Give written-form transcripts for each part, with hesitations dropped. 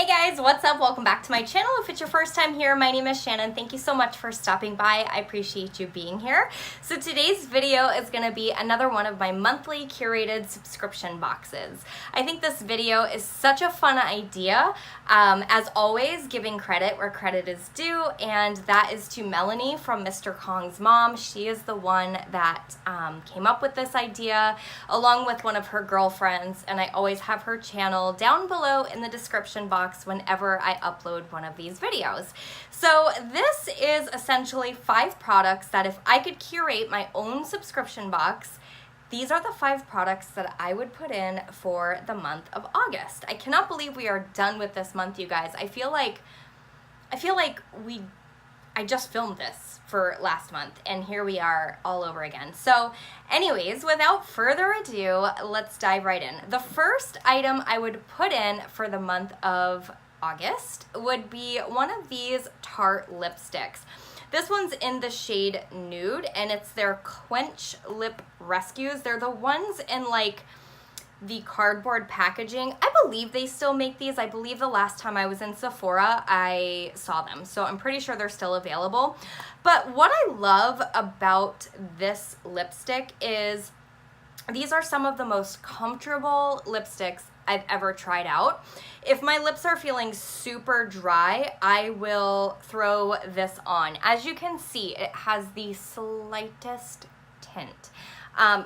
Hey guys, what's up? Welcome back to my channel. If it's your first time here, my name is Shannon. Thank you so much for stopping by. I appreciate you being here. So today's video is going to be another one of my monthly curated subscription boxes. I think this video is such a fun idea. As always, giving credit where credit is due, and that is to Melanie from Mr. Kong's mom. She is the one that came up with this idea along with one of her girlfriends, and I always have her channel down below in the description box whenever I upload one of these videos. So this is essentially 5 products that if I could curate my own subscription box, these are the 5 products that I would put in for the month of August. I cannot believe we are done with this month, you guys. I feel like I just filmed this for last month and here we are all over again. So anyways, without further ado, let's dive right in. The first item I would put in for the month of August would be one of these Tarte lipsticks. This one's in the shade Nude and it's their Quench Lip Rescues. They're the ones in like the cardboard packaging. I believe they still make these. I believe the last time I was in Sephora, I saw them. So I'm pretty sure they're still available. But what I love about this lipstick is these are some of the most comfortable lipsticks I've ever tried out. If my lips are feeling super dry, I will throw this on. As you can see, it has the slightest tint.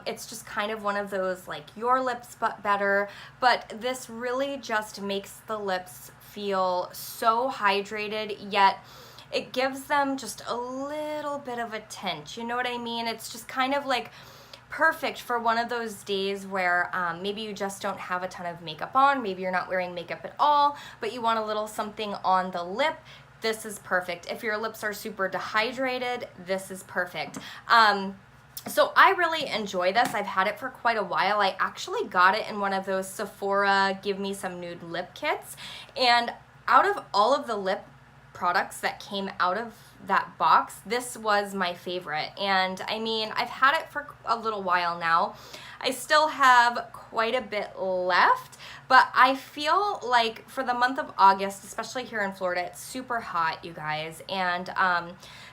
It's just kind of one of those like your lips but better, but this really just makes the lips feel so hydrated, yet it gives them just a little bit of a tint. You know what I mean? It's just kind of like perfect for one of those days where maybe you just don't have a ton of makeup on, maybe you're not wearing makeup at all, but you want a little something on the lip. This is perfect. If your lips are super dehydrated, this is perfect. So I really enjoy this. I've had it for quite a while. I actually got it in one of those Sephora Give Me Some Nude lip kits. And out of all of the lip products that came out of that box, this was my favorite. And I mean, I've had it for a little while now. I still have quite a bit left, but I feel like for the month of August, especially here in Florida, it's super hot, you guys, and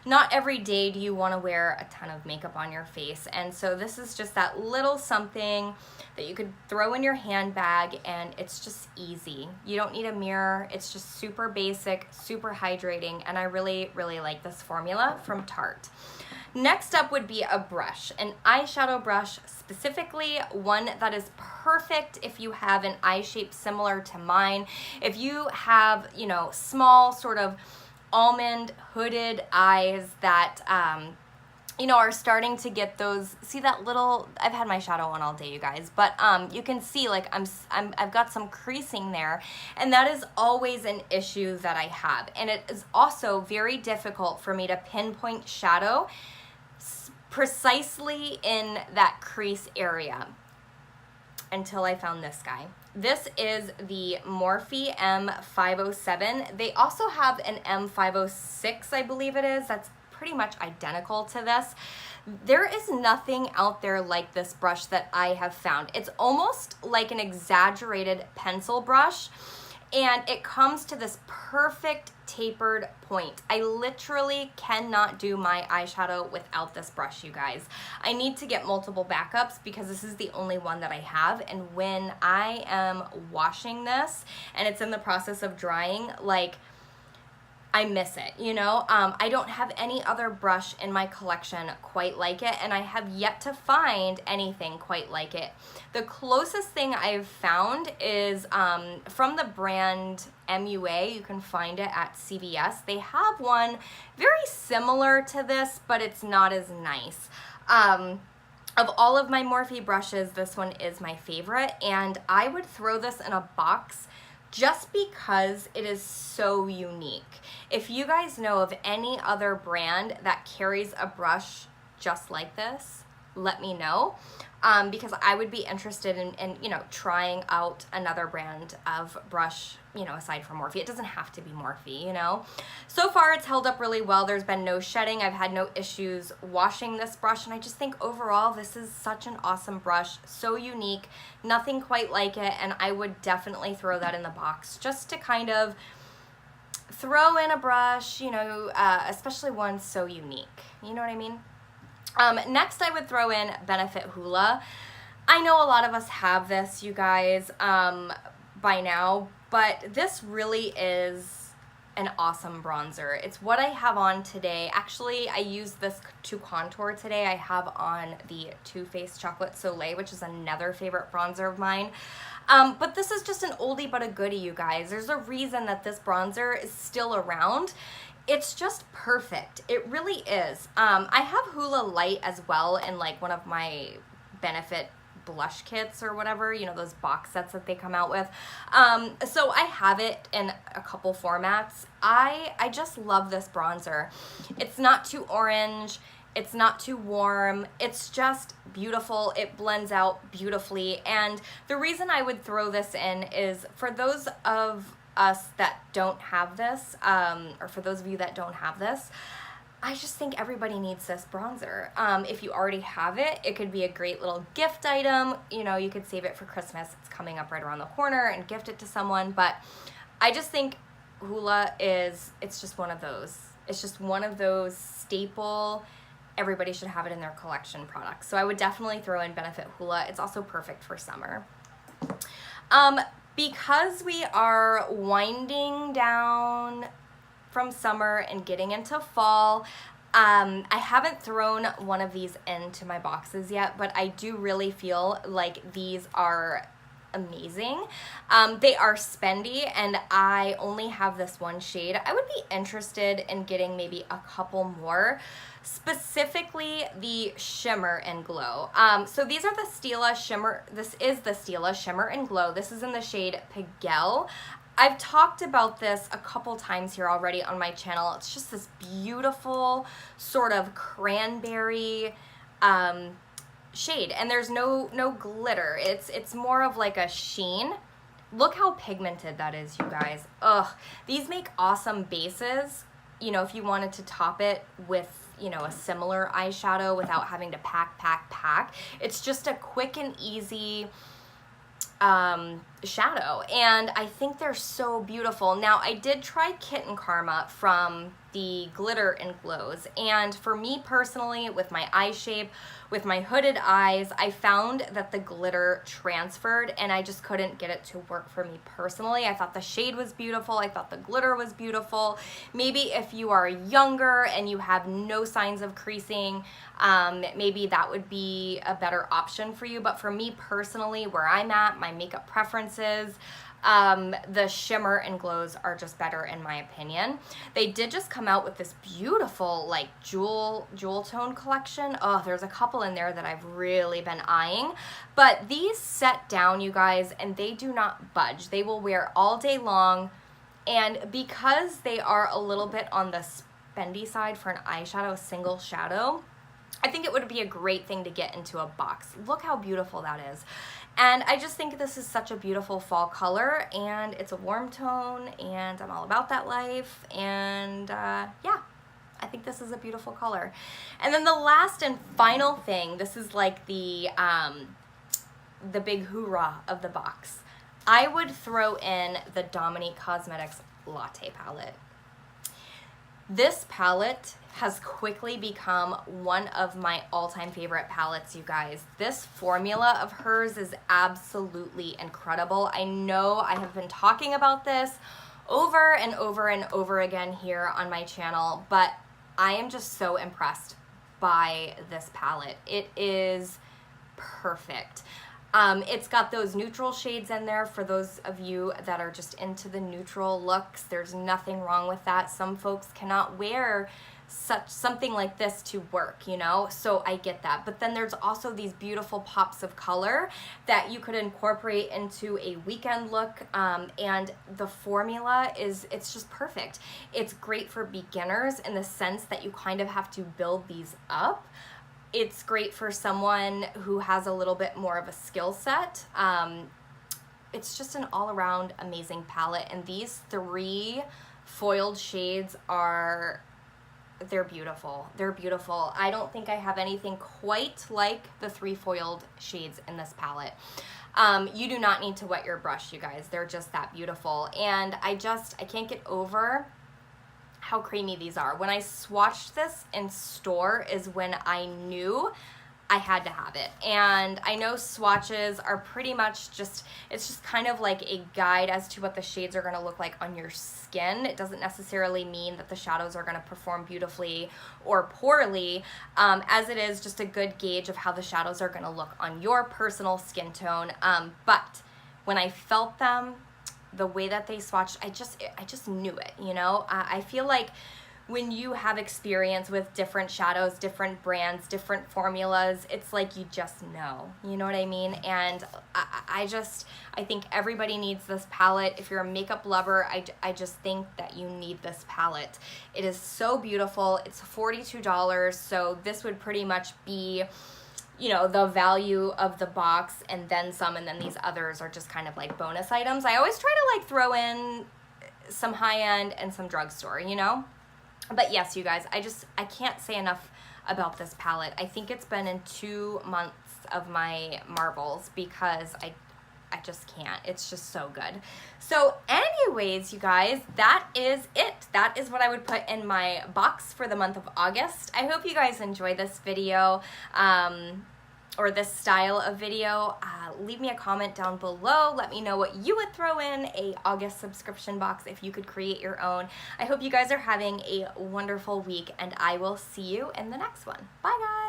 not every day do you want to wear a ton of makeup on your face, and so this is just that little something that you could throw in your handbag, and it's just easy. You don't need a mirror. It's just super basic, super hydrating, and I really, really like this formula from Tarte. Next up would be a brush, an eyeshadow brush, specifically one that is perfect if you have an eye shape similar to mine. If you have, you know, small sort of almond hooded eyes that, you know, are starting to get those, see that little, I've had my shadow on all day, you guys, but you can see like I've got some creasing there, and that is always an issue that I have. And it is also very difficult for me to pinpoint shadow precisely in that crease area until I found this guy. This is the Morphe M507. They also have an M506, I believe it is. That's pretty much identical to this. There is nothing out there like this brush that I have found. It's almost like an exaggerated pencil brush, and it comes to this perfect tapered point. I literally cannot do my eyeshadow without this brush, you guys. I need to get multiple backups because this is the only one that I have, and when I am washing this and it's in the process of drying, like, I miss it, you know? I don't have any other brush in my collection quite like it, and I have yet to find anything quite like it. The closest thing I've found is from the brand MUA. You can find it at CVS. They have one very similar to this, but it's not as nice. Of all of my Morphe brushes, this one is my favorite, and I would throw this in a box just because it is so unique. If you guys know of any other brand that carries a brush just like this, let me know. Because I would be interested in, you know, trying out another brand of brush, you know, aside from Morphe. It doesn't have to be Morphe, you know. So far, it's held up really well. There's been no shedding. I've had no issues washing this brush, and I just think overall, this is such an awesome brush, so unique, nothing quite like it, and I would definitely throw that in the box just to kind of throw in a brush, you know, especially one so unique. You know what I mean? Next, I would throw in Benefit Hoola. I know a lot of us have this, you guys, by now, but this really is an awesome bronzer. It's what I have on today. Actually, I use this to contour today. I have on the Too Faced Chocolate Soleil, which is another favorite bronzer of mine. But this is just an oldie but a goodie, you guys. There's a reason that this bronzer is still around. It's just perfect. It really is. I have Hoola Light as well in like one of my Benefit blush kits or whatever, you know, those box sets that they come out with. So I have it in a couple formats. I just love this bronzer. It's not too orange. It's not too warm. It's just beautiful. It blends out beautifully. And the reason I would throw this in is for those of us that don't have this, or for those of you that don't have this, I just think everybody needs this bronzer. If you already have it, it could be a great little gift item. You know, you could save it for Christmas. It's coming up right around the corner, and gift it to someone. But I just think Hoola it's just one of those. It's just one of those staple, everybody should have it in their collection products. So I would definitely throw in Benefit Hoola. It's also perfect for summer. Because we are winding down from summer and getting into fall, I haven't thrown one of these into my boxes yet, but I do really feel like these are amazing. They are spendy, and I only have this one shade. I would be interested in getting maybe a couple more, specifically the Shimmer and Glow. So these are the Stila Shimmer. This is the Stila Shimmer and Glow. This is in the shade Pigel. I've talked about this a couple times here already on my channel. It's just this beautiful sort of cranberry shade, and there's no glitter. It's more of like a sheen. Look how pigmented that is, you guys. Ugh, these make awesome bases, you know, if you wanted to top it with, you know, a similar eyeshadow without having to pack. It's just a quick and easy shadow, and I think they're so beautiful. Now, I did try Kitten Karma from the Glitter and Glows, and for me personally, with my eye shape, with my hooded eyes, I found that the glitter transferred, and I just couldn't get it to work for me personally. I thought the shade was beautiful. I thought the glitter was beautiful. Maybe if you are younger and you have no signs of creasing, maybe that would be a better option for you. But for me personally, where I'm at, my makeup preferences, the Shimmer and Glows are just better in my opinion. They did just come out with this beautiful like jewel tone collection. Oh, there's a couple in there that I've really been eyeing, but these set down, you guys, and they do not budge. They will wear all day long, and because they are a little bit on the spendy side for an eyeshadow, a single shadow, I think it would be a great thing to get into a box. Look how beautiful that is. And I just think this is such a beautiful fall color, and it's a warm tone, and I'm all about that life, and yeah, I think this is a beautiful color. And then the last and final thing, this is like the big hoorah of the box. I would throw in the Dominique Cosmetics Latte palette. This palette has quickly become one of my all-time favorite palettes, you guys. This formula of hers is absolutely incredible. I know I have been talking about this over and over and over again here on my channel, but I am just so impressed by this palette. It is perfect. It's got those neutral shades in there for those of you that are just into the neutral looks. There's nothing wrong with that. Some folks cannot wear something like this to work, you know, so I get that. But then there's also these beautiful pops of color that you could incorporate into a weekend look, and the formula it's just perfect. It's great for beginners in the sense that you kind of have to build these up. It's great for someone who has a little bit more of a skill set. It's just an all-around amazing palette, and these 3 foiled shades they're beautiful. They're beautiful. I don't think I have anything quite like the 3 foiled shades in this palette. You do not need to wet your brush, you guys. They're just that beautiful. And I can't get over how creamy these are. When I swatched this in store is when I knew I had to have it. And I know swatches are pretty much it's just kind of like a guide as to what the shades are gonna look like on your skin. It doesn't necessarily mean that the shadows are gonna perform beautifully or poorly, as it is just a good gauge of how the shadows are gonna look on your personal skin tone. But when I felt them, the way that they swatched, I just knew it, you know? I feel like when you have experience with different shadows, different brands, different formulas, it's like you just know, you know what I mean? And I think everybody needs this palette. If you're a makeup lover, I just think that you need this palette. It is so beautiful. It's $42, so this would pretty much be, you know, the value of the box and then some, and then these others are just kind of like bonus items. I always try to like throw in some high-end and some drugstore, you know? But yes, you guys, I can't say enough about this palette. I think it's been in 2 months of my marbles because I just can't. It's just so good. So anyways, you guys, that is it. That is what I would put in my box for the month of August. I hope you guys enjoy this video. Or this style of video. Leave me a comment down below. Let me know what you would throw in a August subscription box if you could create your own. I hope you guys are having a wonderful week, and I will see you in the next one. Bye, guys.